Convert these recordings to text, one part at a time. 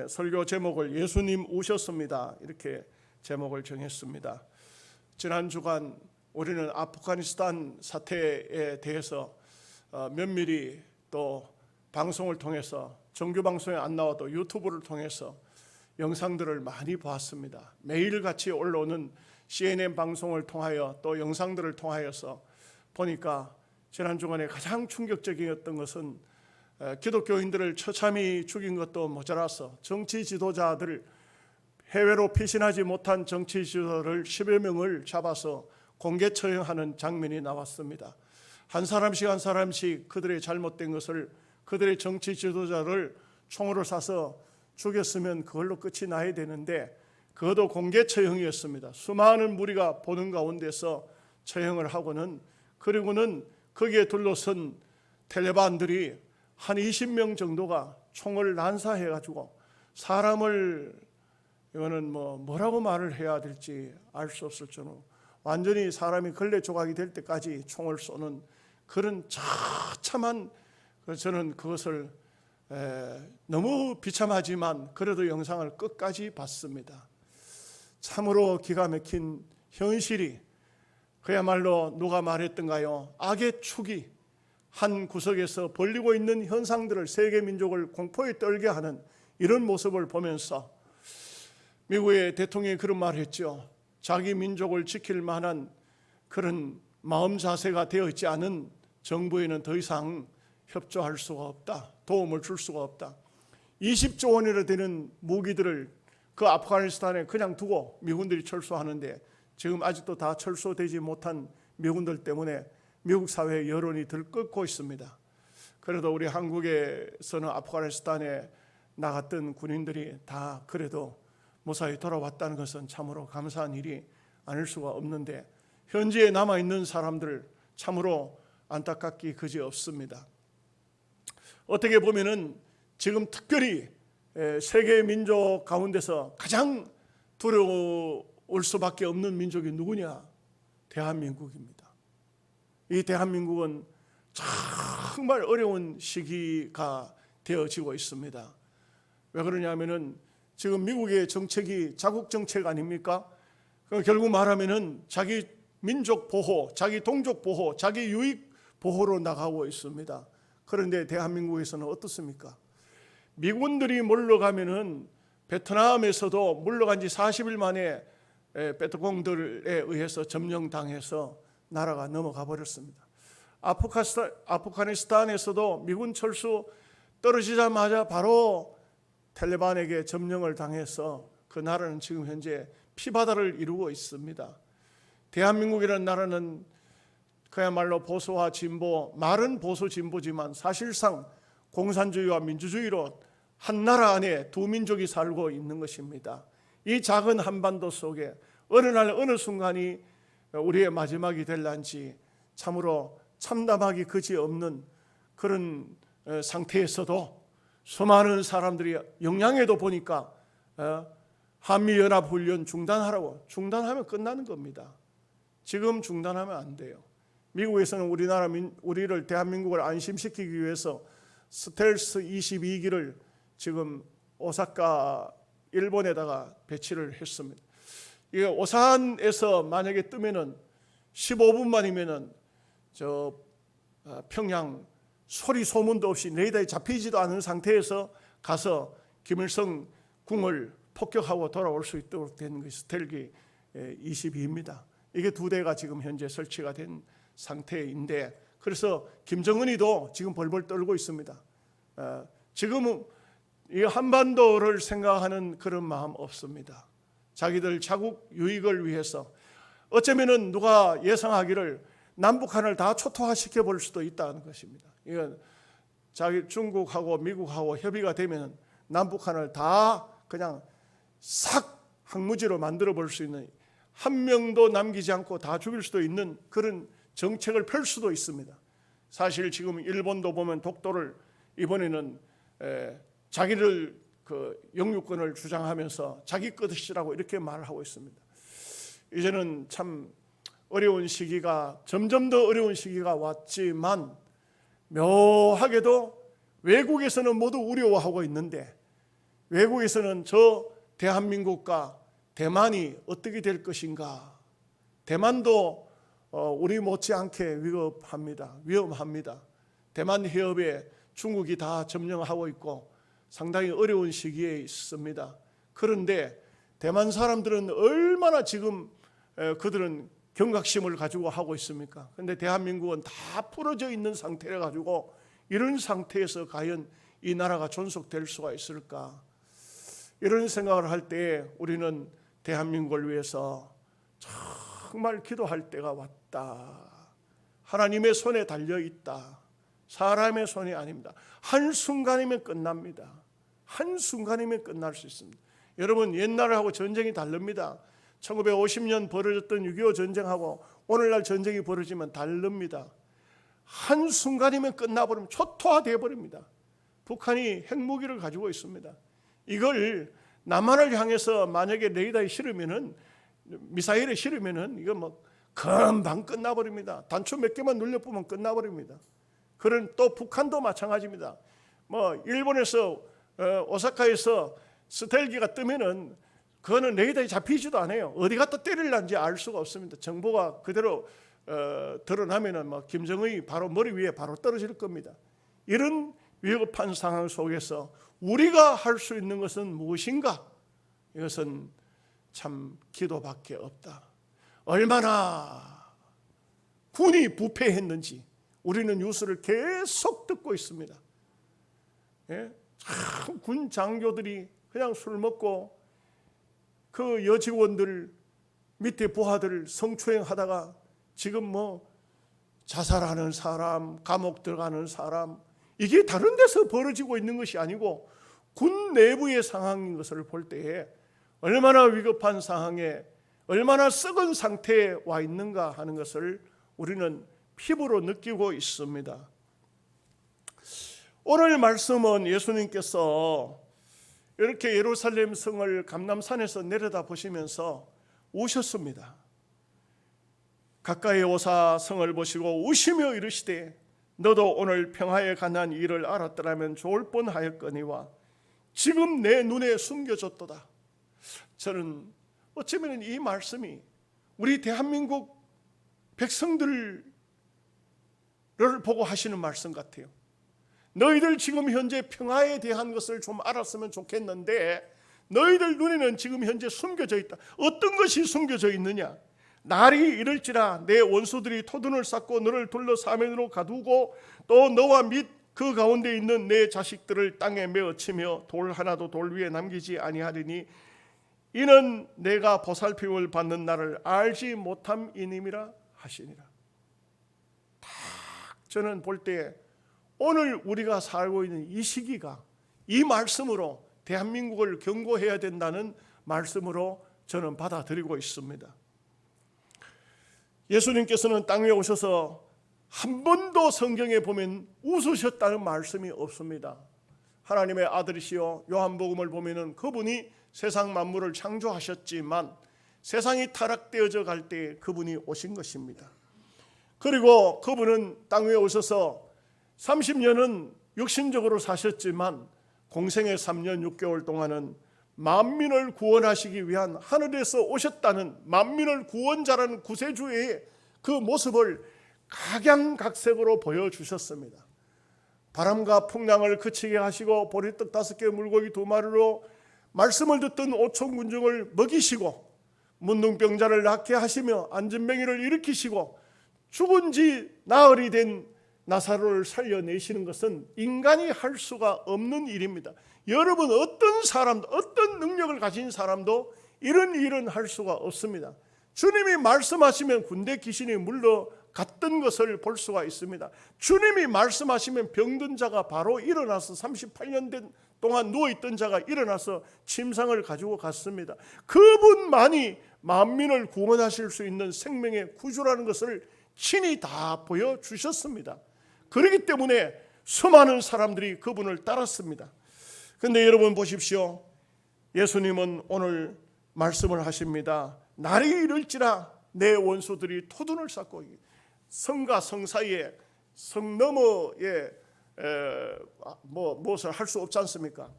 설교 제목을 예수님 우셨습니다, 이렇게 제목을 정했습니다. 지난 주간 우리는 아프가니스탄 사태에 대해서 면밀히 또 방송을 통해서, 정규 방송에 안 나와도 유튜브를 통해서 영상들을 많이 보았습니다. 매일같이 올라오는 CNN 방송을 통하여 또 영상들을 통하여서 보니까 지난 주간에 가장 충격적이었던 것은 기독교인들을 처참히 죽인 것도 모자라서 정치 지도자들, 해외로 피신하지 못한 정치 지도자를 10여 명을 잡아서 공개 처형하는 장면이 나왔습니다. 한 사람씩 한 사람씩 그들의 잘못된 것을, 그들의 정치 지도자를 총으로 쏴서 죽였으면 그걸로 끝이 나야 되는데 그것도 공개 처형이었습니다. 수많은 무리가 보는 가운데서 처형을 하고는, 그리고는 거기에 둘러선 탈레반들이 한 20명 정도가 총을 난사해가지고 사람을, 이거는 뭐라고 말을 해야 될지 알 수 없을 정도로 완전히 사람이 걸레 조각이 될 때까지 총을 쏘는 그런 처참한, 저는 그것을 너무 비참하지만 그래도 영상을 끝까지 봤습니다. 참으로 기가 막힌 현실이, 그야말로 누가 말했던가요? 악의 축이 한 구석에서 벌리고 있는 현상들을, 세계 민족을 공포에 떨게 하는 이런 모습을 보면서 미국의 대통령이 그런 말을 했죠. 자기 민족을 지킬 만한 그런 마음 자세가 되어 있지 않은 정부에는 더 이상 협조할 수가 없다, 도움을 줄 수가 없다. 20조 원이나 되는 무기들을 그 아프가니스탄에 그냥 두고 미군들이 철수하는데 지금 아직도 다 철수되지 못한 미군들 때문에 미국 사회의 여론이 들끓고 있습니다. 그래도 우리 한국에서는 아프가니스탄에 나갔던 군인들이 다 그래도 무사히 돌아왔다는 것은 참으로 감사한 일이 아닐 수가 없는데, 현지에 남아있는 사람들 참으로 안타깝기 그지없습니다. 어떻게 보면은 지금 특별히 세계 민족 가운데서 가장 두려울 수밖에 없는 민족이 누구냐? 대한민국입니다. 이 대한민국은 정말 어려운 시기가 되어지고 있습니다. 왜 그러냐면은 지금 미국의 정책이 자국 정책 아닙니까? 결국 말하면은 자기 민족 보호, 자기 동족 보호, 자기 유익 보호로 나가고 있습니다. 그런데 대한민국에서는 어떻습니까? 미군들이 물러가면은 베트남에서도 물러간 지 40일 만에 베트공들에 의해서 점령당해서 나라가 넘어가 버렸습니다. 아프가니스탄에서도 미군 철수 떨어지자마자 바로 탈레반에게 점령을 당해서 그 나라는 지금 현재 피바다를 이루고 있습니다. 대한민국이라는 나라는 그야말로 보수와 진보, 말은 보수 진보지만 사실상 공산주의와 민주주의로 한 나라 안에 두 민족이 살고 있는 것입니다. 이 작은 한반도 속에 어느 날 어느 순간이 우리의 마지막이 될란지 참으로 참담하기 그지없는 그런 상태에서도 수많은 사람들이 영양에도 보니까 한미연합훈련 중단하라고, 중단하면 끝나는 겁니다. 지금 중단하면 안 돼요. 미국에서는 우리를, 대한민국을 안심시키기 위해서 스텔스 22기를 지금 오사카 일본에다가 배치를 했습니다. 이게 오산에서 만약에 뜨면은 15분만이면은 저 평양 소리 소문도 없이 레이더에 잡히지도 않은 상태에서 가서 김일성 궁을 폭격하고 돌아올 수 있도록 된 것이 스텔기 22입니다. 이게 두 대가 지금 현재 설치가 된 상태인데, 그래서 김정은이도 지금 벌벌 떨고 있습니다. 지금은 이 한반도를 생각하는 그런 마음 없습니다. 자기들 자국 유익을 위해서, 어쩌면은 누가 예상하기를 남북한을 다 초토화시켜 볼 수도 있다는 것입니다. 이건 자기 중국하고 미국하고 협의가 되면 남북한을 다 그냥 싹 항무지로 만들어 볼 수 있는, 한 명도 남기지 않고 다 죽일 수도 있는 그런 정책을 펼 수도 있습니다. 사실 지금 일본도 보면 독도를 이번에는 자기를 그 영유권을 주장하면서 자기 것이라고 이렇게 말을 하고 있습니다. 이제는 참 어려운 시기가, 점점 더 어려운 시기가 왔지만 묘하게도 외국에서는 모두 우려하고 있는데 외국에서는 저 대한민국과 대만이 어떻게 될 것인가. 대만도 우리 못지않게 위험합니다. 대만 해협에 중국이 다 점령하고 있고 상당히 어려운 시기에 있습니다. 그런데 대만 사람들은 얼마나 지금 그들은 경각심을 가지고 하고 있습니까? 그런데 대한민국은 다 부러져 있는 상태라 가지고 이런 상태에서 과연 이 나라가 존속될 수가 있을까? 이런 생각을 할 때 우리는 대한민국을 위해서 정말 기도할 때가 왔다. 하나님의 손에 달려 있다. 사람의 손이 아닙니다. 한순간이면 끝납니다. 한순간이면 끝날 수 있습니다. 여러분, 옛날하고 전쟁이 다릅니다. 1950년 벌어졌던 6.25 전쟁하고 오늘날 전쟁이 벌어지면 다릅니다. 한순간이면 끝나버리면 초토화되어 버립니다. 북한이 핵무기를 가지고 있습니다. 이걸 남한을 향해서 만약에 레이더에 실으면은, 미사일에 실으면은 이거 뭐 금방 끝나버립니다. 단추 몇 개만 눌려보면 끝나버립니다. 그런 또 북한도 마찬가지입니다. 뭐 일본에서 오사카에서 스텔기가 뜨면은 그거는 레이더에 잡히지도 않아요. 어디 갖다 때릴는지 알 수가 없습니다. 정보가 그대로 드러나면은 뭐 김정은이 바로 머리 위에 바로 떨어질 겁니다. 이런 위급한 상황 속에서 우리가 할 수 있는 것은 무엇인가? 이것은 참 기도밖에 없다. 얼마나 군이 부패했는지 우리는 뉴스를 계속 듣고 있습니다. 예? 참 군 장교들이 그냥 술 먹고 그 여직원들 밑에 부하들 성추행하다가 지금 뭐 자살하는 사람, 감옥 들어가는 사람, 이게 다른 데서 벌어지고 있는 것이 아니고 군 내부의 상황인 것을 볼 때에 얼마나 위급한 상황에 얼마나 썩은 상태에 와 있는가 하는 것을 우리는 피부로 느끼고 있습니다. 오늘 말씀은 예수님께서 이렇게 예루살렘 성을 감람산에서 내려다 보시면서 우셨습니다. 가까이 오사 성을 보시고 우시며 이르시되 너도 오늘 평화에 관한 일을 알았더라면 좋을 뻔하였거니와 지금 내 눈에 숨겨졌도다. 저는 어쩌면 이 말씀이 우리 대한민국 백성들을 보고 하시는 말씀 같아요. 너희들 지금 현재 평화에 대한 것을 좀 알았으면 좋겠는데 너희들 눈에는 지금 현재 숨겨져 있다. 어떤 것이 숨겨져 있느냐? 날이 이를지라 내 원수들이 토둔을 쌓고 너를 둘러 사면으로 가두고 또 너와 및 그 가운데 있는 내 자식들을 땅에 메어 치며 돌 하나도 돌 위에 남기지 아니하리니 이는 내가 보살핌을 받는 날을 알지 못함이니라 하시니라. 딱 저는 볼 때 오늘 우리가 살고 있는 이 시기가 이 말씀으로 대한민국을 경고해야 된다는 말씀으로 저는 받아들이고 있습니다. 예수님께서는 땅 위에 오셔서 한 번도 성경에 보면 웃으셨다는 말씀이 없습니다. 하나님의 아들이시요 요한복음을 보면은 그분이 세상 만물을 창조하셨지만 세상이 타락되어져 갈 때 그분이 오신 것입니다. 그리고 그분은 땅 위에 오셔서 30년은 육신적으로 사셨지만 공생의 3년 6개월 동안은 만민을 구원하시기 위한 하늘에서 오셨다는 만민을 구원자라는 구세주의 그 모습을 각양각색으로 보여주셨습니다. 바람과 풍랑을 그치게 하시고 보리떡 5개 물고기 2마리로 말씀을 듣던 5천 군중을 먹이시고 문둥병자를 낫게 하시며 안진뱅이를 일으키시고 죽은 지 나흘이 된 나사로를 살려내시는 것은 인간이 할 수가 없는 일입니다. 여러분 어떤 사람도 어떤 능력을 가진 사람도 이런 일은 할 수가 없습니다. 주님이 말씀하시면 군대 귀신이 물러갔던 것을 볼 수가 있습니다. 주님이 말씀하시면 병든 자가 바로 일어나서 38년 동안 누워있던 자가 일어나서 침상을 가지고 갔습니다. 그분만이 만민을 구원하실 수 있는 생명의 구주라는 것을 친히 다 보여주셨습니다. 그렇기 때문에 수많은 사람들이 그분을 따랐습니다. 그런데 여러분 보십시오. 예수님은 오늘 말씀을 하십니다. 날이 이를지라 내 원수들이 토둔을 쌓고 성과 성 사이에 성 너머에 무엇을 할 수 없지 않습니까?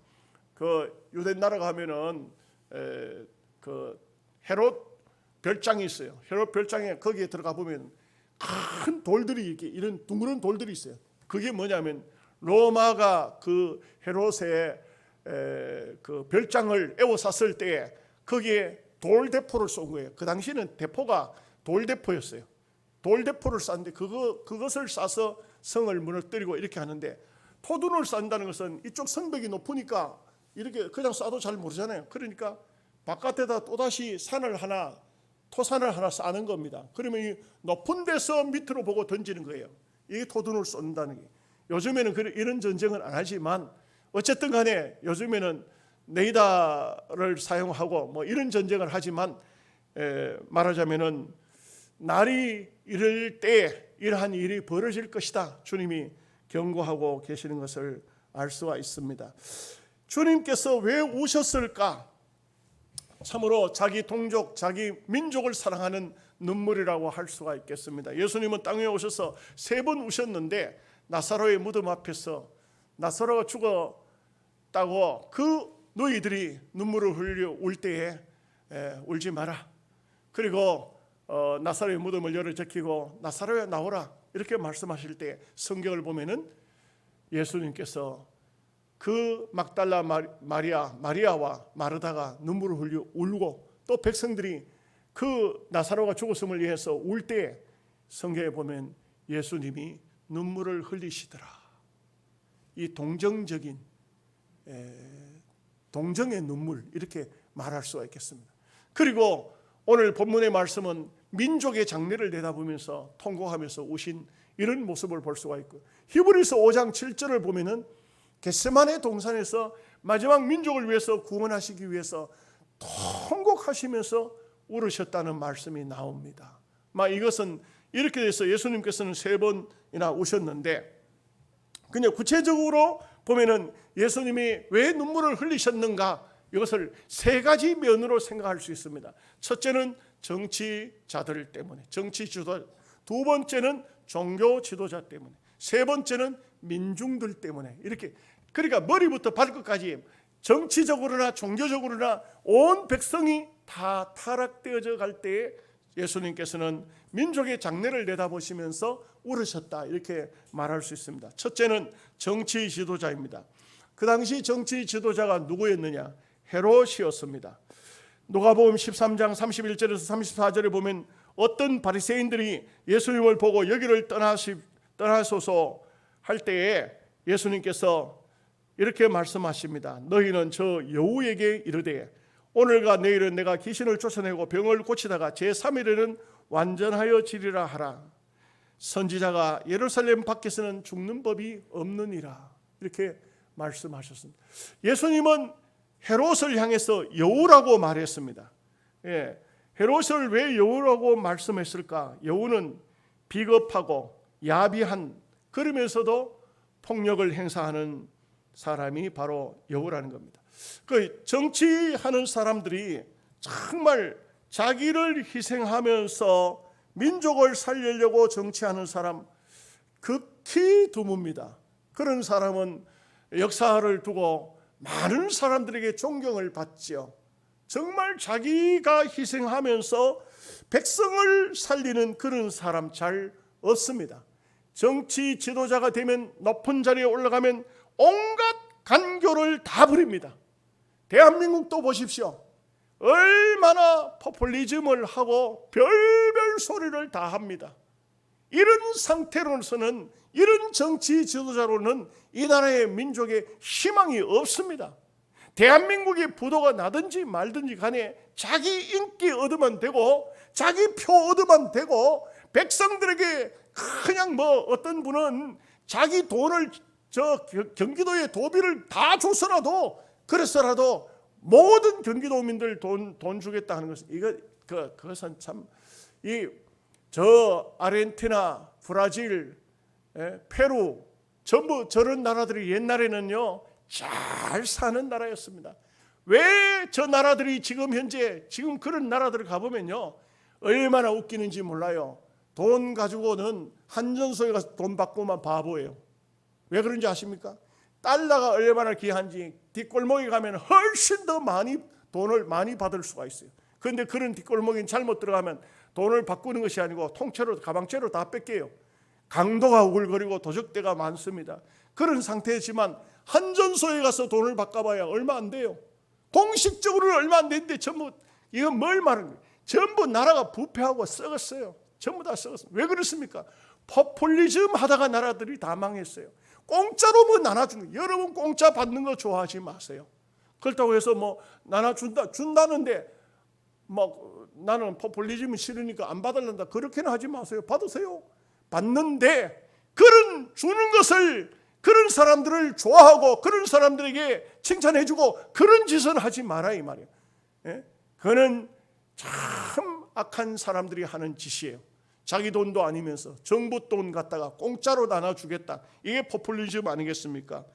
그 유대 나라가 하면은 그 헤롯 별장이 있어요. 헤롯 별장에 거기에 들어가 보면 큰 돌들이 이렇게 이런 둥그런 돌들이 있어요. 그게 뭐냐면 로마가 그 헤롯의 그 별장을 에워쌌을 때 거기에 돌대포를 쏜 거예요. 그 당시는 대포가 돌대포였어요. 돌대포를 쐈는데 그것을 쏴서 성을 무너뜨리고 이렇게 하는데, 토둔을 쏜다는 것은 이쪽 성벽이 높으니까 이렇게 그냥 쏴도 잘 모르잖아요. 그러니까 바깥에다 또다시 토산을 하나 쌓는 겁니다. 그러면 이 높은 데서 밑으로 보고 던지는 거예요. 이게 토둔을 쏜다는 게. 요즘에는 이런 전쟁은 안 하지만 어쨌든 간에 요즘에는 레이더를 사용하고 뭐 이런 전쟁을 하지만 말하자면은 날이 이럴 때 이러한 일이 벌어질 것이다. 주님이 경고하고 계시는 것을 알 수가 있습니다. 주님께서 왜 오셨을까? 참으로 자기 동족, 자기 민족을 사랑하는 눈물이라고 할 수가 있겠습니다. 예수님은 땅에 오셔서 3번 우셨는데 나사로의 무덤 앞에서 나사로가 죽었다고 그 너희들이 눈물을 흘려 울 때에 울지 마라. 그리고 나사로의 무덤을 열어 제키고 나사로야 나오라 이렇게 말씀하실 때 성경을 보면은 예수님께서 그 막달라 마리아와 마르다가 눈물을 흘려 울고 또 백성들이 그 나사로가 죽었음을 위해서 울 때 성경에 보면 예수님이 눈물을 흘리시더라. 이 동정적인 동정의 눈물 이렇게 말할 수가 있겠습니다. 그리고 오늘 본문의 말씀은 민족의 장례를 내다보면서 통곡하면서 우신 이런 모습을 볼 수가 있고, 히브리서 5장 7절을 보면은 겟세마네 동산에서 마지막 민족을 위해서 구원하시기 위해서 통곡하시면서 울으셨다는 말씀이 나옵니다. 이것은 이렇게 돼서 예수님께서는 3번이나 우셨는데, 그냥 구체적으로 보면은 예수님이 왜 눈물을 흘리셨는가, 이것을 3가지 면으로 생각할 수 있습니다. 첫째는 정치자들 때문에, 정치 지도자. 2번째는 종교 지도자 때문에. 3번째는 민중들 때문에. 이렇게, 그러니까 머리부터 발끝까지 정치적으로나 종교적으로나 온 백성이 다 타락되어져 갈 때에 예수님께서는 민족의 장례를 내다보시면서 울으셨다 이렇게 말할 수 있습니다. 첫째는 정치 지도자입니다. 그 당시 정치 지도자가 누구였느냐? 헤롯이었습니다. 누가복음 13장 31절에서 34절에 보면 어떤 바리새인들이 예수님을 보고 여기를 떠나소서 할 때에 예수님께서 이렇게 말씀하십니다. 너희는 저 여우에게 이르되 오늘과 내일은 내가 귀신을 쫓아내고 병을 고치다가 제3일에는 완전하여 지리라 하라. 선지자가 예루살렘 밖에서는 죽는 법이 없느니라. 이렇게 말씀하셨습니다. 예수님은 헤롯을 향해서 여우라고 말했습니다. 헤롯을 왜 여우라고 말씀했을까? 여우는 비겁하고 야비한, 그러면서도 폭력을 행사하는 사람이 바로 여우라는 겁니다. 그 정치하는 사람들이 정말 자기를 희생하면서 민족을 살리려고 정치하는 사람 극히 드뭅니다. 그런 사람은 역사를 두고 많은 사람들에게 존경을 받지요. 정말 자기가 희생하면서 백성을 살리는 그런 사람 잘 없습니다. 정치 지도자가 되면, 높은 자리에 올라가면 온갖 간교를 다 부립니다. 대한민국도 보십시오. 얼마나 포퓰리즘을 하고 별별 소리를 다 합니다. 이런 상태로서는, 이런 정치 지도자로는 이 나라의 민족의 희망이 없습니다. 대한민국이 부도가 나든지 말든지 간에 자기 인기 얻으면 되고 자기 표 얻으면 되고, 백성들에게 그냥 어떤 분은 자기 돈을 경기도에 도비를 다 줘서라도, 그래서라도 모든 경기도민들 돈 주겠다 하는 것은, 그것은 참, 아르헨티나, 브라질, 페루, 전부 저런 나라들이 옛날에는요 잘 사는 나라였습니다. 왜 저 나라들이 지금 현재 그런 나라들을 가보면요 얼마나 웃기는지 몰라요. 돈 가지고는 한전소에 가서 돈 받고만 바보예요. 왜 그런지 아십니까? 달러가 얼마나 귀한지 뒷골목에 가면 훨씬 더 돈을 많이 받을 수가 있어요. 그런데 그런 뒷골목에 잘못 들어가면 돈을 바꾸는 것이 아니고 통째로 가방째로 다 뺏겨요. 강도가 우글거리고 도적대가 많습니다. 그런 상태지만 한전소에 가서 돈을 바꿔봐야 얼마 안 돼요. 공식적으로는 얼마 안 되는데 전부 이건 뭘 말하는 거예요? 전부 나라가 부패하고 썩었어요. 전부 다 썩었어요. 왜 그렇습니까? 포퓰리즘 하다가 나라들이 다 망했어요. 공짜로 뭐 나눠주는 거예요. 여러분 공짜 받는 거 좋아하지 마세요. 그렇다고 해서 뭐 준다는데 뭐 나는 포퓰리즘이 싫으니까 안 받을란다 그렇게는 하지 마세요. 받으세요. 받는데 그런 주는 것을 그런 사람들을 좋아하고 그런 사람들에게 칭찬해주고 그런 짓은 하지 마라 이 말이에요. 예? 그는 참 악한 사람들이 하는 짓이에요. 자기 돈도 아니면서 정부 돈 갖다가 공짜로 나눠주겠다. 이게 포퓰리즘 아니겠습니까?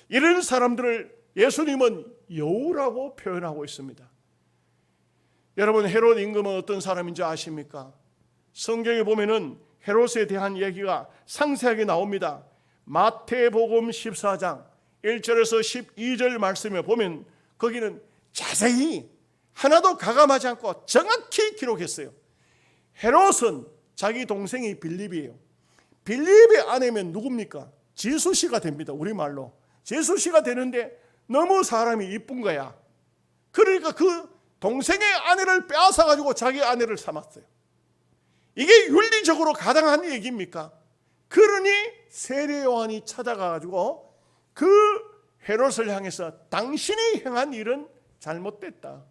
이런 사람들을 예수님은 여우라고 표현하고 있습니다. 여러분 헤롯 임금은 어떤 사람인지 아십니까? 성경에 보면은 헤롯에 대한 얘기가 상세하게 나옵니다. 마태복음 14장 1절에서 12절 말씀에 보면 거기는 자세히 하나도 가감하지 않고 정확히 기록했어요. 헤롯은 자기 동생이 빌립이에요. 빌립의 아내면 누굽니까? 지수씨가 됩니다. 우리말로 지수씨가 되는데 너무 사람이 이쁜 거야. 그러니까 그 동생의 아내를 빼앗아가지고 자기 아내를 삼았어요. 이게 윤리적으로 가당한 얘기입니까? 그러니 세례 요한이 찾아가가지고 그 헤롯을 향해서 당신이 행한 일은 잘못됐다.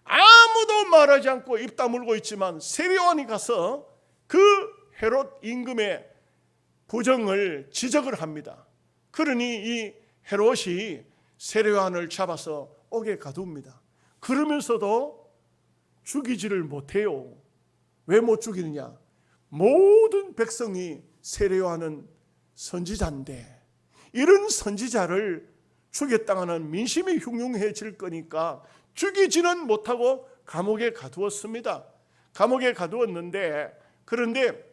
아무도 말하지 않고 입 다물고 있지만 세례 요한이 가서 그 헤롯 임금의 부정을 지적을 합니다. 그러니 이 헤롯이 세례 요한을 잡아서 옥에 가둡니다. 그러면서도 죽이지를 못해요. 왜 못 죽이느냐? 모든 백성이 세례 요한은 선지자인데 이런 선지자를 죽였다가는 민심이 흉흉해질 거니까 죽이지는 못하고 감옥에 가두었습니다. 감옥에 가두었는데 그런데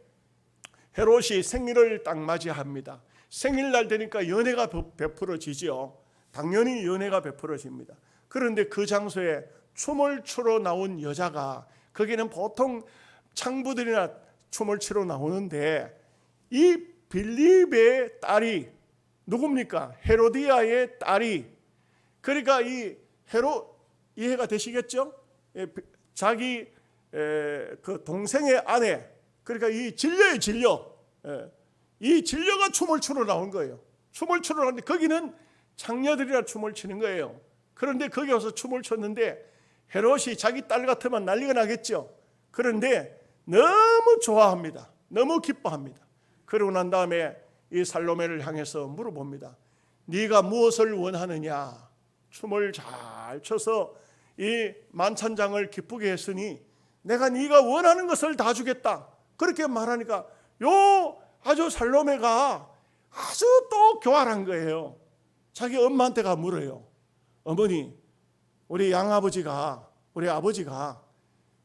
헤롯이 생일을 딱 맞이합니다. 생일날 되니까 연회가 베풀어지죠. 당연히 연회가 베풀어집니다. 그런데 그 장소에 춤을 추러 나온 여자가 거기는 보통 창부들이나 춤을 추러 나오는데 이 빌립의 딸이 누굽니까? 헤로디아의 딸이 그러니까 이 헤롯 이해가 되시겠죠? 자기 그 동생의 아내 그러니까 이 진료의 진료 이 진료가 춤을 추러 나온 거예요. 춤을 추러 나오는데 거기는 창녀들이나 춤을 추는 거예요. 그런데 거기 와서 춤을 췄는데 헤롯이 자기 딸 같으면 난리가 나겠죠. 그런데 너무 좋아합니다. 너무 기뻐합니다. 그러고 난 다음에 이 살로메를 향해서 물어봅니다. 네가 무엇을 원하느냐? 춤을 잘 춰서 이 만찬장을 기쁘게 했으니 내가 네가 원하는 것을 다 주겠다. 그렇게 말하니까 요 아주 살로메가 아주 또 교활한 거예요. 자기 엄마한테가 물어요. 어머니, 우리 양아버지가 우리 아버지가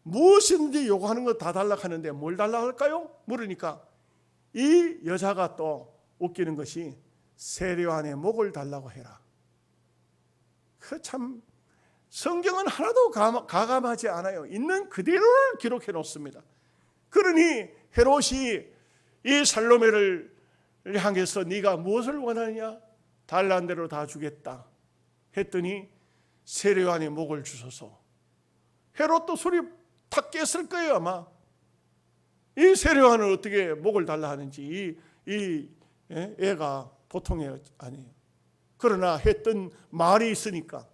무엇이든지 요구하는 거 다 달라고 하는데 뭘 달라고 할까요? 물으니까 이 여자가 또 웃기는 것이 세례 요한의 목을 달라고 해라. 그 참 성경은 하나도 가감하지 않아요. 있는 그대로를 기록해 놓습니다. 그러니 헤롯이 이 살로메를 향해서 네가 무엇을 원하느냐? 달라는 대로 다 주겠다 했더니 세례 요한의 목을 주소서. 헤롯도 소리 탁 깼을 거예요 아마. 이 세례 요한은 어떻게 목을 달라 하는지 이 애가 보통 애 아니에요. 그러나 했던 말이 있으니까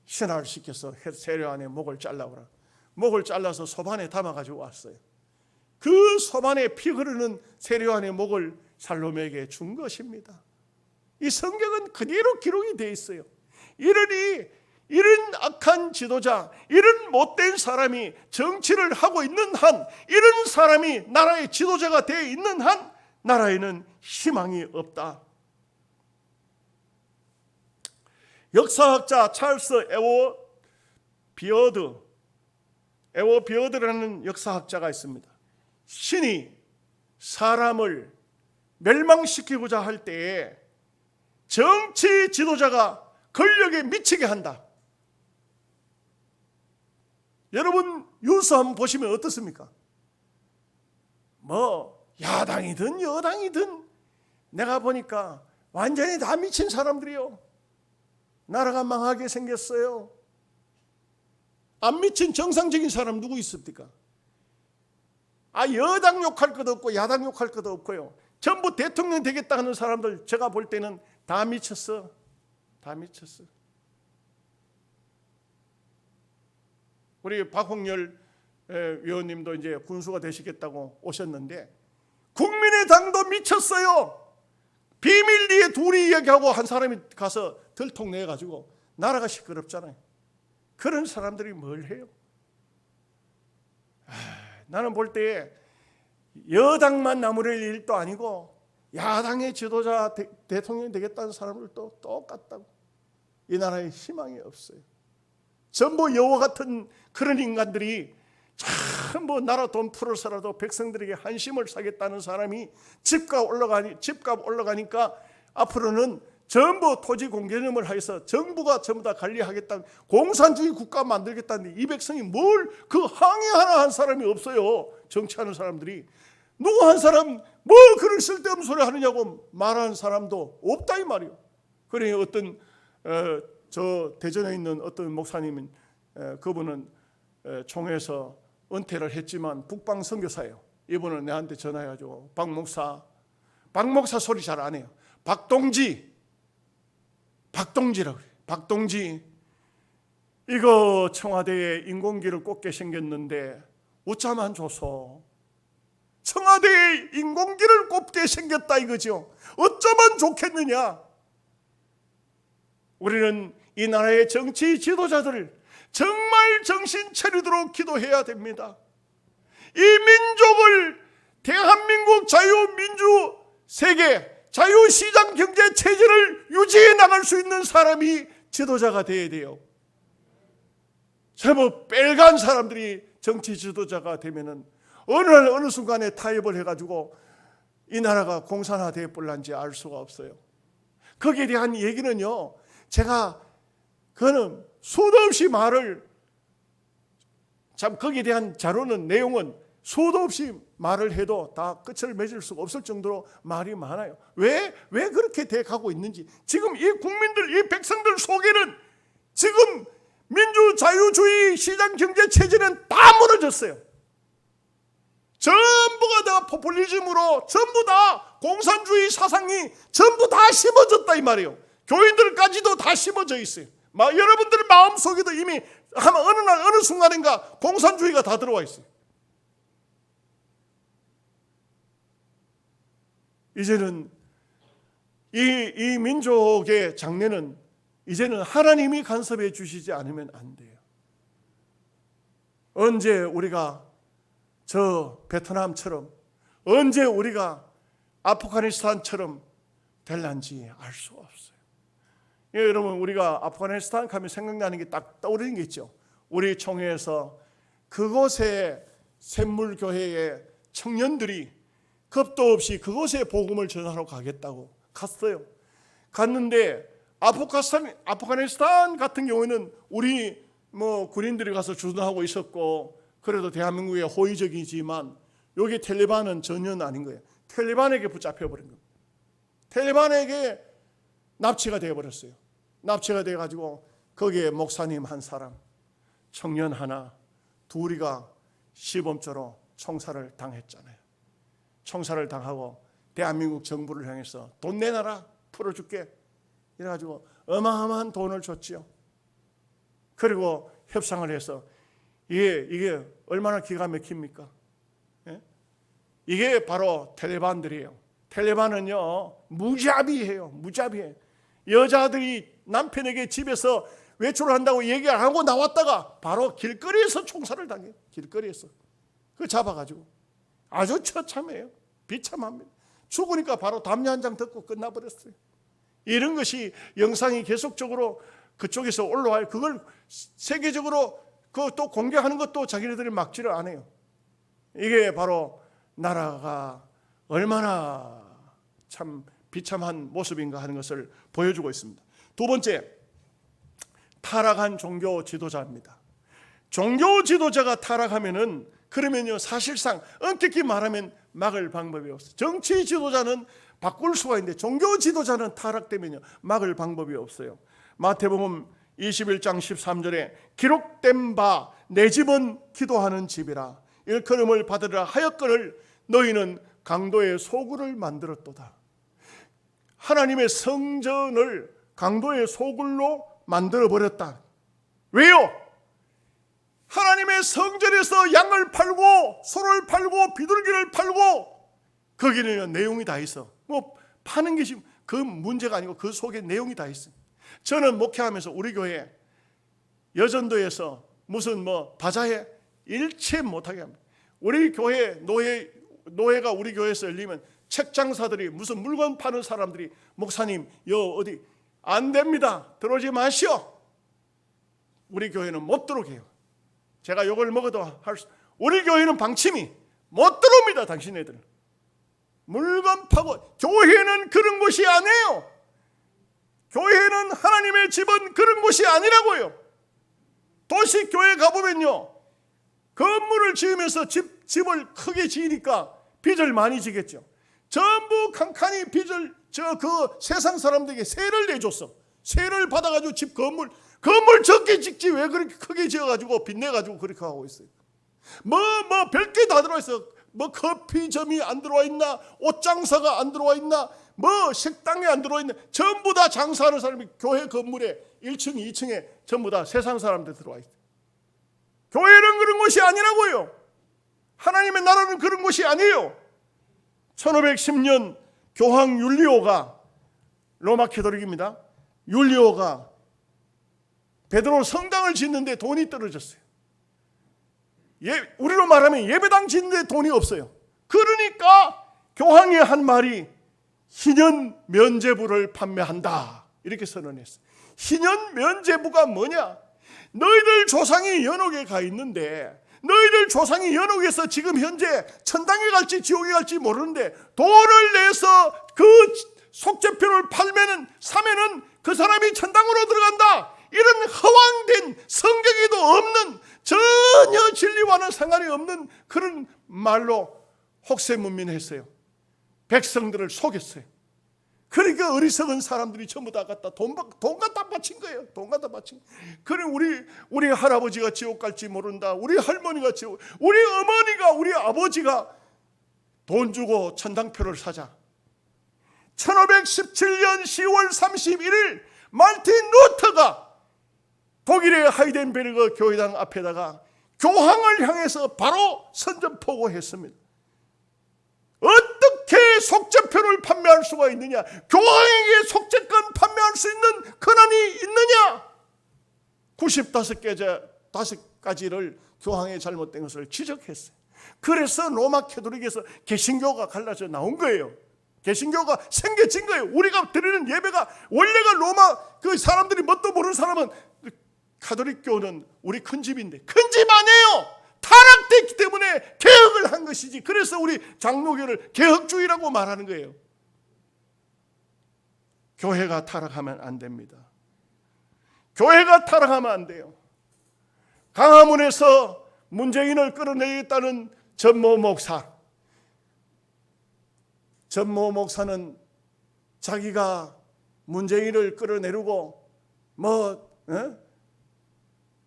신하를 시켜서 세례 요한의 목을 잘라오라. 목을 잘라서 소반에 담아가지고 왔어요. 그 소반에 피 흐르는 세례 요한의 목을 살로메에게 준 것입니다. 이 성경은 그대로 기록이 되어 있어요. 이러니 이런 악한 지도자, 이런 못된 사람이 정치를 하고 있는 한, 이런 사람이 나라의 지도자가 되어 있는 한 나라에는 희망이 없다. 역사학자 찰스 에워비어드라는 역사학자가 있습니다. 신이 사람을 멸망시키고자 할 때에 정치 지도자가 권력에 미치게 한다. 여러분 뉴스 한번 보시면 어떻습니까? 뭐 야당이든 여당이든 내가 보니까 완전히 다 미친 사람들이요. 나라가 망하게 생겼어요. 안 미친 정상적인 사람 누구 있습니까? 여당 욕할 것도 없고 야당 욕할 것도 없고요. 전부 대통령 되겠다 하는 사람들 제가 볼 때는 다 미쳤어. 다 미쳤어. 우리 박홍렬 위원님도 이제 군수가 되시겠다고 오셨는데 국민의당도 미쳤어요. 비밀리에 둘이 이야기하고 한 사람이 가서 들통내가지고 나라가 시끄럽잖아요. 그런 사람들이 뭘 해요? 나는 볼 때 여당만 나무랄 일도 아니고 야당의 지도자 대통령이 되겠다는 사람들도 똑같다고. 이 나라에 희망이 없어요. 전부 여와 같은 그런 인간들이 전부 나라 돈 풀어서라도 백성들에게 한심을 사겠다는 사람이 집값 올라가니까 앞으로는 전부 토지 공개념을 해서 정부가 전부 다 관리하겠다는 공산주의 국가 만들겠다는데 이 백성이 뭘 그 항의 하나 한 사람이 없어요. 정치하는 사람들이 누구 한 사람 뭐 그런 쓸데없는 소리 하느냐고 말하는 사람도 없다 이 말이요. 그러니 어떤 저 대전에 있는 어떤 목사님은 그분은 총회에서 은퇴를 했지만 북방 선교사예요. 이분은 내한테 전화해가지고 박 목사 소리 잘 안 해요. 박동지라고 그래요. 박동지 이거 청와대에 인공기를 꽂게 생겼는데 웃자만 줘서 청와대에 인공기를 꽂게 생겼다 이거죠. 어쩌면 좋겠느냐. 우리는 이 나라의 정치 지도자들을 정말 정신 차리도록 기도해야 됩니다. 이 민족을 대한민국 자유민주 세계 자유시장 경제 체제를 유지해 나갈 수 있는 사람이 지도자가 되어야 돼요. 전부 빨간 사람들이 정치 지도자가 되면은 어느 날 어느 순간에 타협을 해가지고 이 나라가 공산화되어 볼란지 알 수가 없어요. 거기에 대한 얘기는요, 제가 그거는 수도 없이 거기에 대한 자료는 내용은 수도 없이 말을 해도 다 끝을 맺을 수가 없을 정도로 말이 많아요. 왜 그렇게 돼 가고 있는지. 지금 이 국민들, 이 백성들 속에는 지금 민주자유주의 시장경제 체제는 다 무너졌어요. 전부가 다 포퓰리즘으로 전부 다 공산주의 사상이 전부 다 심어졌다 이 말이에요. 교인들까지도 다 심어져 있어요. 여러분들 마음속에도 이미 어느 날 어느 순간인가 공산주의가 다 들어와 있어요. 이제는 이 민족의 장래는 이제는 하나님이 간섭해 주시지 않으면 안 돼요. 언제 우리가 저 베트남처럼, 언제 우리가 아프가니스탄처럼 될란지 알 수 없어요. 여러분, 우리가 아프가니스탄 가면 생각나는 게 딱 떠오르는 게 있죠. 우리 총회에서 그곳에 샘물교회의 청년들이 겁도 없이 그곳에 복음을 전하러 가겠다고 갔어요. 갔는데 아프가니스탄 같은 경우에는 우리 군인들이 가서 주둔하고 있었고 그래도 대한민국의 호의적이지만 여기 텔리반은 전혀 아닌 거예요. 텔리반에게 붙잡혀 버린 겁니다. 텔리반에게 납치가 되어 버렸어요. 납치가 돼 가지고 거기에 목사님 한 사람, 청년 하나, 둘이가 시범죄로 총살을 당했잖아요. 총살을 당하고 대한민국 정부를 향해서 돈 내놔라, 풀어줄게 이래가지고 어마어마한 돈을 줬지요. 그리고 협상을 해서 이게 얼마나 기가 막힙니까? 예? 이게 바로 텔레반들이에요. 텔레반은요 무자비해요. 무자비해. 여자들이 남편에게 집에서 외출을 한다고 얘기 안 하고 나왔다가 바로 길거리에서 총살을 당해요. 길거리에서 그 잡아가지고 아주 처참해요. 비참합니다. 죽으니까 바로 담요 한 장 듣고 끝나버렸어요. 이런 것이 영상이 계속적으로 그쪽에서 올라와요. 그걸 세계적으로 또 공개하는 것도 자기네들이 막지를 않아요. 이게 바로 나라가 얼마나 참 비참한 모습인가 하는 것을 보여주고 있습니다. 두 번째, 타락한 종교 지도자입니다. 종교 지도자가 타락하면은 그러면요 사실상 엄격히 말하면 막을 방법이 없어요. 정치 지도자는 바꿀 수가 있는데 종교 지도자는 타락되면요 막을 방법이 없어요. 마태복음 21장 13절에 기록된 바 내 집은 기도하는 집이라 일컬음을 받으라 하였거늘 너희는 강도의 소굴을 만들었도다. 하나님의 성전을 강도의 소굴로 만들어버렸다. 왜요? 하나님의 성전에서 양을 팔고 소를 팔고 비둘기를 팔고 거기는 내용이 다 있어. 뭐 파는 것이 그 문제가 아니고 그 속에 내용이 다 있어. 저는 목회하면서 우리 교회 여전도에서 무슨 뭐 바자회 일체 못하게 합니다. 우리 교회 노예가 우리 교회에서 열리면 책 장사들이 무슨 물건 파는 사람들이 목사님 여 어디 안 됩니다. 들어오지 마시오. 우리 교회는 못 들어오게 해요. 제가 욕을 먹어도 우리 교회는 방침이 못 들어옵니다. 당신네들 물건 파고. 교회는 그런 곳이 아니에요. 교회는 하나님의 집은 그런 곳이 아니라고요. 도시 교회 가보면요 건물을 지으면서 집을 크게 지으니까 빚을 많이 지겠죠. 전부 칸칸이 빚을 그 세상 사람들에게 세를 내줬어. 세를 받아가지고 집 건물 적게 짓지 왜 그렇게 크게 지어가지고 빚내가지고 그렇게 하고 있어요. 뭐 별게 다 들어있어. 뭐 커피점이 안 들어와 있나, 옷장사가 안 들어와 있나, 뭐 식당에 안 들어와 있나, 전부 다 장사하는 사람이 교회 건물에 1층 2층에 전부 다 세상 사람들 들어와 있어요. 교회는 그런 곳이 아니라고요. 하나님의 나라는 그런 곳이 아니에요. 1510년 교황 율리오가, 로마 캐토릭입니다. 율리오가 베드로 성당을 짓는데 돈이 떨어졌어요. 우리로 말하면 예배당 짓는데 돈이 없어요. 그러니까 교황이 한 말이 희년 면죄부를 판매한다 이렇게 선언했어요. 희년 면죄부가 뭐냐? 너희들 조상이 연옥에 가 있는데 너희들 조상이 연옥에서 지금 현재 천당에 갈지 지옥에 갈지 모르는데 돈을 내서 그 속죄표를 사면은 그 사람이 천당으로 들어간다. 이런 허황된 성경에도 없는 전혀 진리와는 상관이 없는 그런 말로 혹세문민했어요. 백성들을 속였어요. 그러니까 어리석은 사람들이 전부 다 갖다 돈 갖다 바친 거예요. 돈 갖다 바친. 그래 우리 할아버지가 지옥 갈지 모른다. 우리 할머니가 지옥, 우리 어머니가 우리 아버지가 돈 주고 천당표를 사자. 1517년 10월 31일 말틴 루터가 독일의 하이덴베르그 교회당 앞에다가 교황을 향해서 바로 선전포고했습니다. 어떻게 속죄표를 판매할 수가 있느냐? 교황에게 속죄권 판매할 수 있는 권한이 있느냐? 95가지를 교황의 잘못된 것을 지적했어요. 그래서 로마 캐토릭에서 개신교가 갈라져 나온 거예요. 개신교가 생겨진 거예요. 우리가 드리는 예배가 원래가 로마 그 사람들이 뭣도 모르는 사람은 가톨릭교는 우리 큰 집인데 큰 집 아니에요. 타락됐기 때문에 개혁을 한 것이지. 그래서 우리 장로교를 개혁주의라고 말하는 거예요. 교회가 타락하면 안 됩니다. 교회가 타락하면 안 돼요. 강화문에서 문재인을 끌어내겠다는 전모 목사는 자기가 문재인을 끌어내리고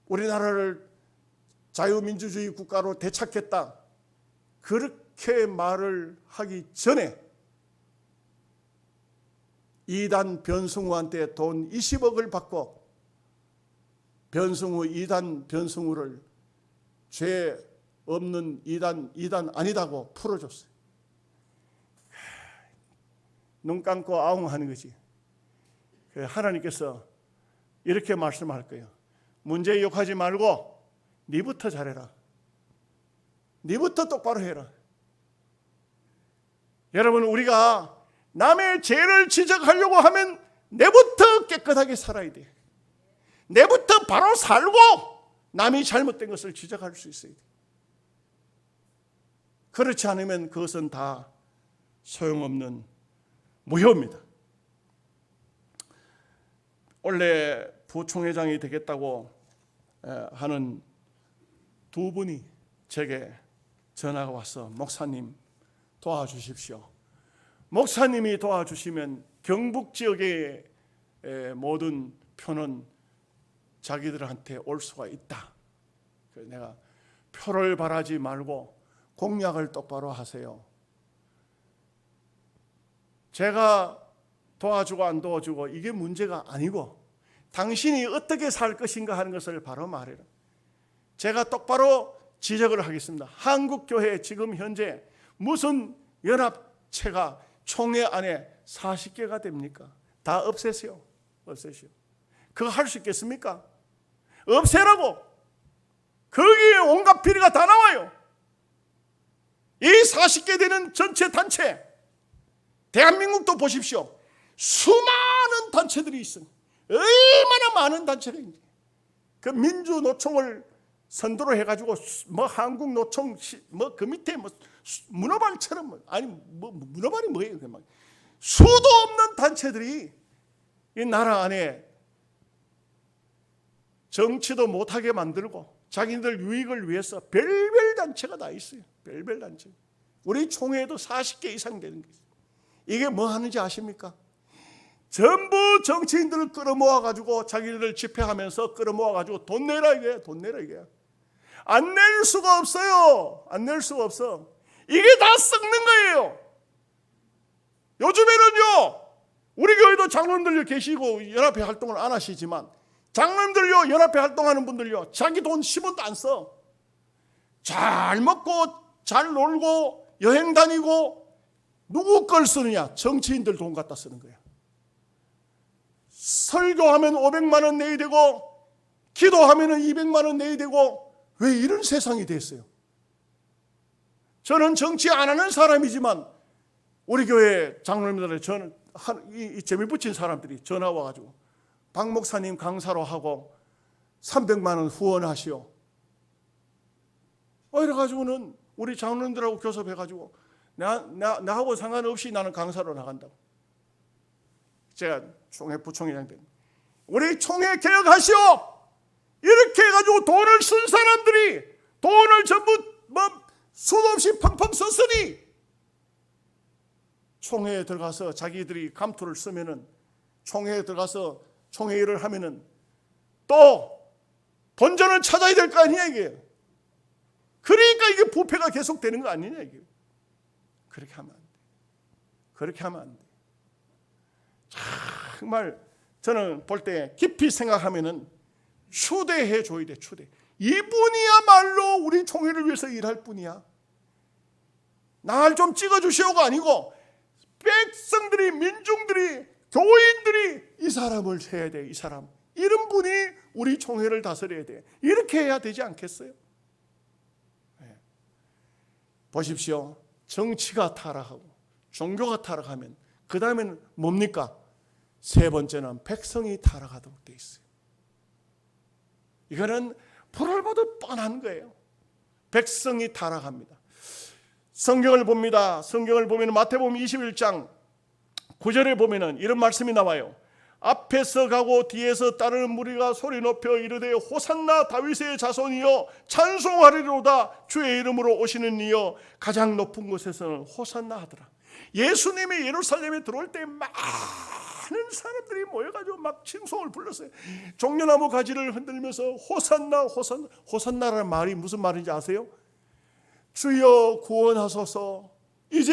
우리나라를 자유민주주의 국가로 되찾겠다 그렇게 말을 하기 전에 이단 변승우한테 돈 20억을 받고 이단 변승우를 죄 없는 이단 아니다고 풀어줬어요. 눈 감고 아웅하는 거지. 하나님께서 이렇게 말씀할 거예요. 문제 욕하지 말고 네부터 잘해라. 네부터 똑바로 해라. 여러분, 우리가 남의 죄를 지적하려고 하면 내부터 깨끗하게 살아야 돼. 내부터 바로 살고 남이 잘못된 것을 지적할 수 있어야 돼. 그렇지 않으면 그것은 다 소용없는 무효입니다. 원래 부총회장이 되겠다고 하는 두 분이 제게 전화가 와서 목사님 도와주십시오. 목사님이 도와주시면 경북 지역의 모든 표는 자기들한테 올 수가 있다. 그래서 내가 표를 바라지 말고 공약을 똑바로 하세요. 제가 도와주고 안 도와주고 이게 문제가 아니고 당신이 어떻게 살 것인가 하는 것을 바로 말해라. 제가 똑바로 지적을 하겠습니다. 한국교회 지금 현재 무슨 연합체가 총회 안에 40개가 됩니까? 다 없애세요. 없애시오. 그거 할 수 있겠습니까? 없애라고. 거기에 온갖 비리가 다 나와요. 이 40개 되는 전체 단체, 대한민국도 보십시오. 수많은 단체들이 있어요. 얼마나 많은 단체가 있는지. 그 민주노총을 선도로 해가지고 뭐 한국노총 뭐 그 밑에 뭐 문어발처럼 아니 뭐 문어발이 뭐예요? 수도 없는 단체들이 이 나라 안에 정치도 못하게 만들고 자기들 유익을 위해서 별별 단체가 다 있어요. 별별 단체. 우리 총회에도 40개 이상 되는 게 있어요. 이게 뭐 하는지 아십니까? 전부 정치인들을 끌어모아가지고 자기들 집회하면서 끌어모아가지고 돈 내라 이게, 돈 내라 이게. 안 낼 수가 없어요. 안 낼 수가 없어. 이게 다 썩는 거예요. 요즘에는요, 우리 교회도 장로님들 계시고 연합회 활동을 안 하시지만 장로님들요, 연합회 활동하는 분들요, 자기 돈 10원도 안 써. 잘 먹고 잘 놀고 여행 다니고 누구 걸 쓰느냐? 정치인들 돈 갖다 쓰는 거야. 설교하면 500만 원 내야 되고 기도하면 200만 원 내야 되고 왜 이런 세상이 됐어요? 저는 정치 안 하는 사람이지만 우리 교회 장로님들의 저는 이 재미 붙인 사람들이 전화 와가지고 박 목사님 강사로 하고 300만 원 후원하시오. 이래가지고는 우리 장로님들하고 교섭해가지고 나하고 상관없이 나는 강사로 나간다고. 제가 총회 부총회장 됩니다. 우리 총회 개혁하시오. 이렇게 해가지고 돈을 쓴 사람들이 돈을 전부 뭐 수도 없이 펑펑 썼으니 총회에 들어가서 자기들이 감투를 쓰면은 총회에 들어가서 총회 일을 하면은 또 본전을 찾아야 될 거 아니냐 이게. 그러니까 이게 부패가 계속되는 거 아니냐 이게. 그렇게 하면 안 돼. 그렇게 하면 안 돼. 정말 저는 볼 때 깊이 생각하면은 추대해 줘야 돼. 추대. 이분이야말로 우리 총회를 위해서 일할 분이야. 날 좀 찍어주시오가 아니고 백성들이, 민중들이, 교인들이 이 사람을 해야 돼. 이 사람. 이런 분이 우리 총회를 다스려야 돼. 이렇게 해야 되지 않겠어요? 네. 보십시오. 정치가 타락하고 종교가 타락하면 그 다음에는 뭡니까? 세 번째는 백성이 타락하도록 돼 있어요. 이거는 불을 보듯 뻔한 거예요. 백성이 타락합니다. 성경을 봅니다. 성경을 보면 마태복음 21장 9절에 보면은 이런 말씀이 나와요. 앞에서 가고 뒤에서 따르는 무리가 소리 높여 이르되 호산나 다윗의 자손이여 찬송하리로다 주의 이름으로 오시는 이여 가장 높은 곳에서는 호산나 하더라. 예수님이 예루살렘에 들어올 때 많은 사람들이 모여가지고 막 칭송을 불렀어요. 종려나무 가지를 흔들면서 호산나 호산나. 호산나라는 말이 무슨 말인지 아세요? 주여 구원하소서. 이제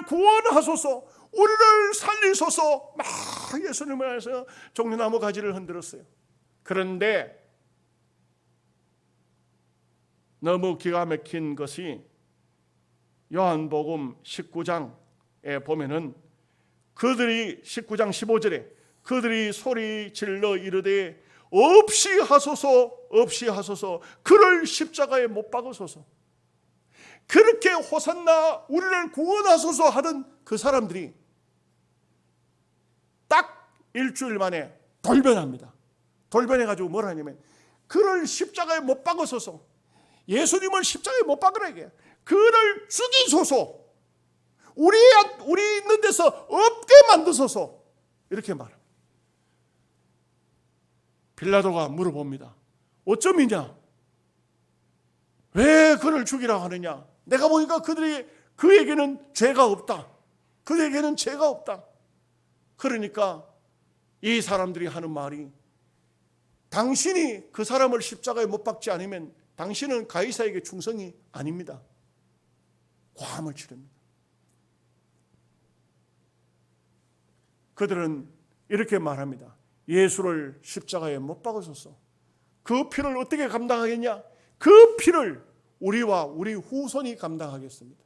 구원하소서. 우리를 살리소서. 막 예수님을 해서 종려나무 가지를 흔들었어요. 그런데 너무 기가 막힌 것이 요한복음 19장에 보면은 그들이 19장 15절에 그들이 소리 질러 이르되 없이 하소서 없이 하소서 그를 십자가에 못 박으소서. 그렇게 호산나 우리를 구원하소서 하던 그 사람들이 딱 일주일 만에 돌변합니다. 돌변해가지고 뭘 하냐면 그를 십자가에 못 박으소서. 예수님을 십자가에 못 박으라 이게. 그를 죽이소서. 우리 있는 데서 없게 만드소서 이렇게 말합니다. 빌라도가 물어봅니다. 어쩌미냐? 왜 그를 죽이라고 하느냐? 내가 보니까 그에게는 죄가 없다. 그에게는 죄가 없다. 그러니까 이 사람들이 하는 말이, 당신이 그 사람을 십자가에 못 박지 않으면 당신은 가이사에게 충성이 아닙니다. 고함을 치릅니다. 그들은 이렇게 말합니다. 예수를 십자가에 못 박으소서. 그 피를 어떻게 감당하겠냐? 그 피를 우리와 우리 후손이 감당하겠습니다.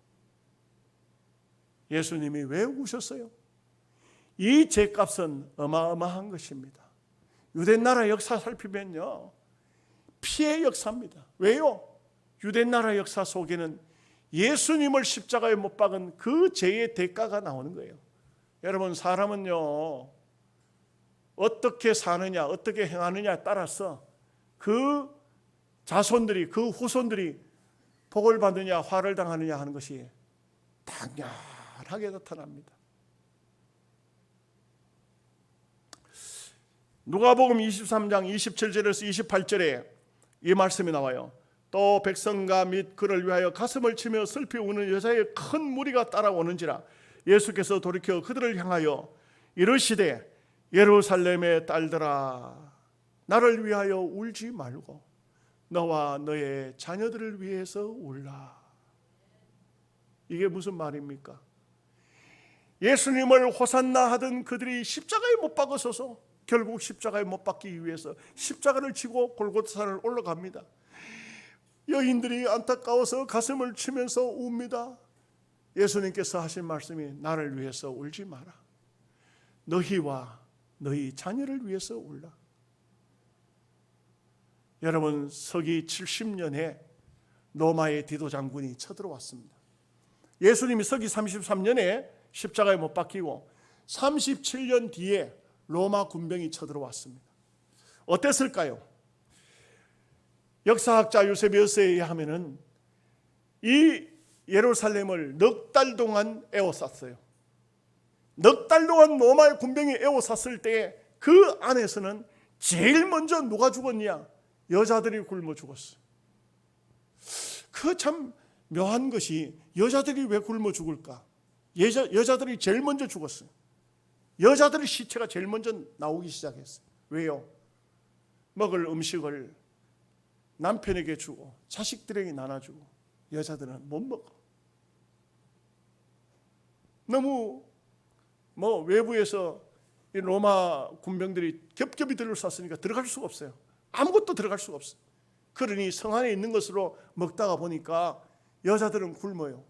예수님이 왜 우셨어요? 이 죄값은 어마어마한 것입니다. 유대나라 역사 살피면요, 피의 역사입니다. 왜요? 유대나라 역사 속에는 예수님을 십자가에 못 박은 그 죄의 대가가 나오는 거예요. 여러분, 사람은요, 어떻게 사느냐, 어떻게 행하느냐에 따라서 그 자손들이, 그 후손들이 복을 받느냐, 화를 당하느냐 하는 것이 당연하게 나타납니다. 누가복음 23장 27절에서 28절에 이 말씀이 나와요. 또 백성과 및 그를 위하여 가슴을 치며 슬피 우는 여자의 큰 무리가 따라오는지라 예수께서 돌이켜 그들을 향하여 이르시되 예루살렘의 딸들아, 나를 위하여 울지 말고 너와 너의 자녀들을 위해서 울라. 이게 무슨 말입니까? 예수님을 호산나 하던 그들이 십자가에 못 박으소서 결국 십자가에 못 박기 위해서 십자가를 지고 골고타산을 올라갑니다. 여인들이 안타까워서 가슴을 치면서 웁니다. 예수님께서 하신 말씀이 나를 위해서 울지 마라. 너희와 너희 자녀를 위해서 울라. 여러분, 서기 70년에 로마의 디도 장군이 쳐들어왔습니다. 예수님이 서기 33년에 십자가에 못 박히고 37년 뒤에 로마 군병이 쳐들어왔습니다. 어땠을까요? 역사학자 요세비어스에 의하면은 이 예루살렘을 넉 달 동안 에워쌌어요. 넉 달 동안 로마의 군병이 에워쌌을 때 그 안에서는 제일 먼저 누가 죽었냐? 여자들이 굶어 죽었어요. 그 참 묘한 것이, 여자들이 왜 굶어 죽을까? 여자들이 제일 먼저 죽었어요. 여자들의 시체가 제일 먼저 나오기 시작했어요. 왜요? 먹을 음식을 남편에게 주고 자식들에게 나눠주고 여자들은 못 먹어. 너무 외부에서 이 로마 군병들이 겹겹이 둘러쌌으니까 들어갈 수가 없어요. 아무것도 들어갈 수가 없어요. 그러니 성 안에 있는 것으로 먹다가 보니까 여자들은 굶어요.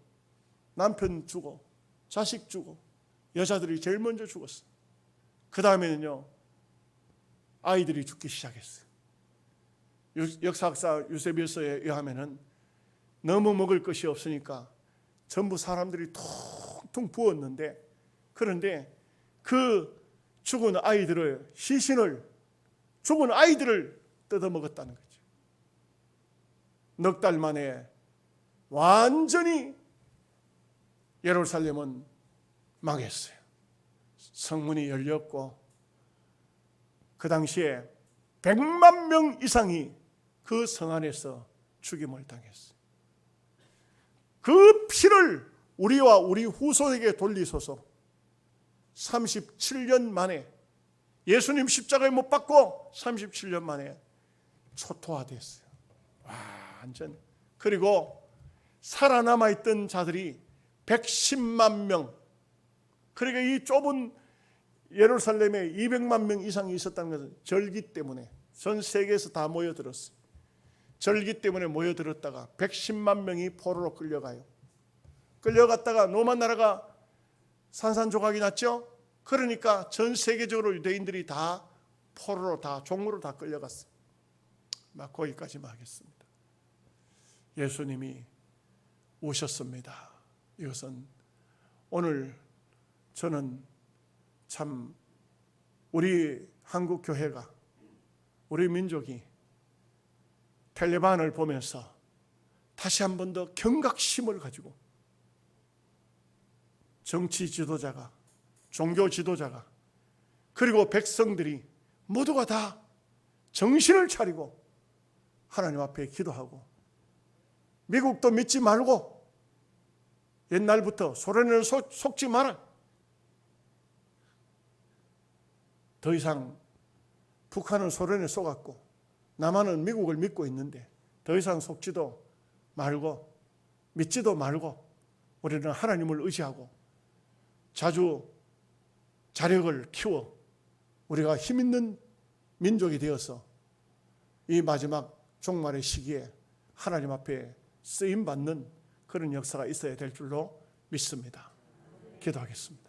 남편 주고 자식 주고 여자들이 제일 먼저 죽었어요. 그 다음에는요, 아이들이 죽기 시작했어요. 역사학자 유세비어스에 의하면은 너무 먹을 것이 없으니까 전부 사람들이 퉁퉁 부었는데, 그런데 그 죽은 아이들을, 죽은 아이들을 뜯어먹었다는 거죠. 넉 달 만에 완전히 예루살렘은 망했어요. 성문이 열렸고 그 당시에 100만 명 이상이 그 성 안에서 죽임을 당했어요. 그 피를 우리와 우리 후손에게 돌리소서. 37년 만에, 예수님 십자가에 못 박고 37년 만에 초토화됐어요. 완전. 그리고 살아남아있던 자들이 110만 명. 그러니까 이 좁은 예루살렘에 200만 명 이상이 있었다는 것은 절기 때문에 전 세계에서 다 모여들었어요. 절기 때문에 모여들었다가 110만 명이 포로로 끌려가요. 끌려갔다가 로마 나라가 산산조각이 났죠. 그러니까 전 세계적으로 유대인들이 다 포로로, 다 종으로 다 끌려갔어요. 막 거기까지만 하겠습니다. 예수님이 오셨습니다. 이것은 오늘 저는 참 우리 한국 교회가, 우리 민족이 텔레반을 보면서 다시 한 번 더 경각심을 가지고 정치 지도자가 종교 지도자가 그리고 백성들이 모두가 다 정신을 차리고 하나님 앞에 기도하고, 미국도 믿지 말고 옛날부터 소련을 속지 마라. 더 이상 북한은 소련에 속았고 남한은 미국을 믿고 있는데 더 이상 속지도 말고 믿지도 말고 우리는 하나님을 의지하고 자주 자력을 키워 우리가 힘있는 민족이 되어서 이 마지막 종말의 시기에 하나님 앞에 쓰임받는 그런 역사가 있어야 될 줄로 믿습니다. 기도하겠습니다.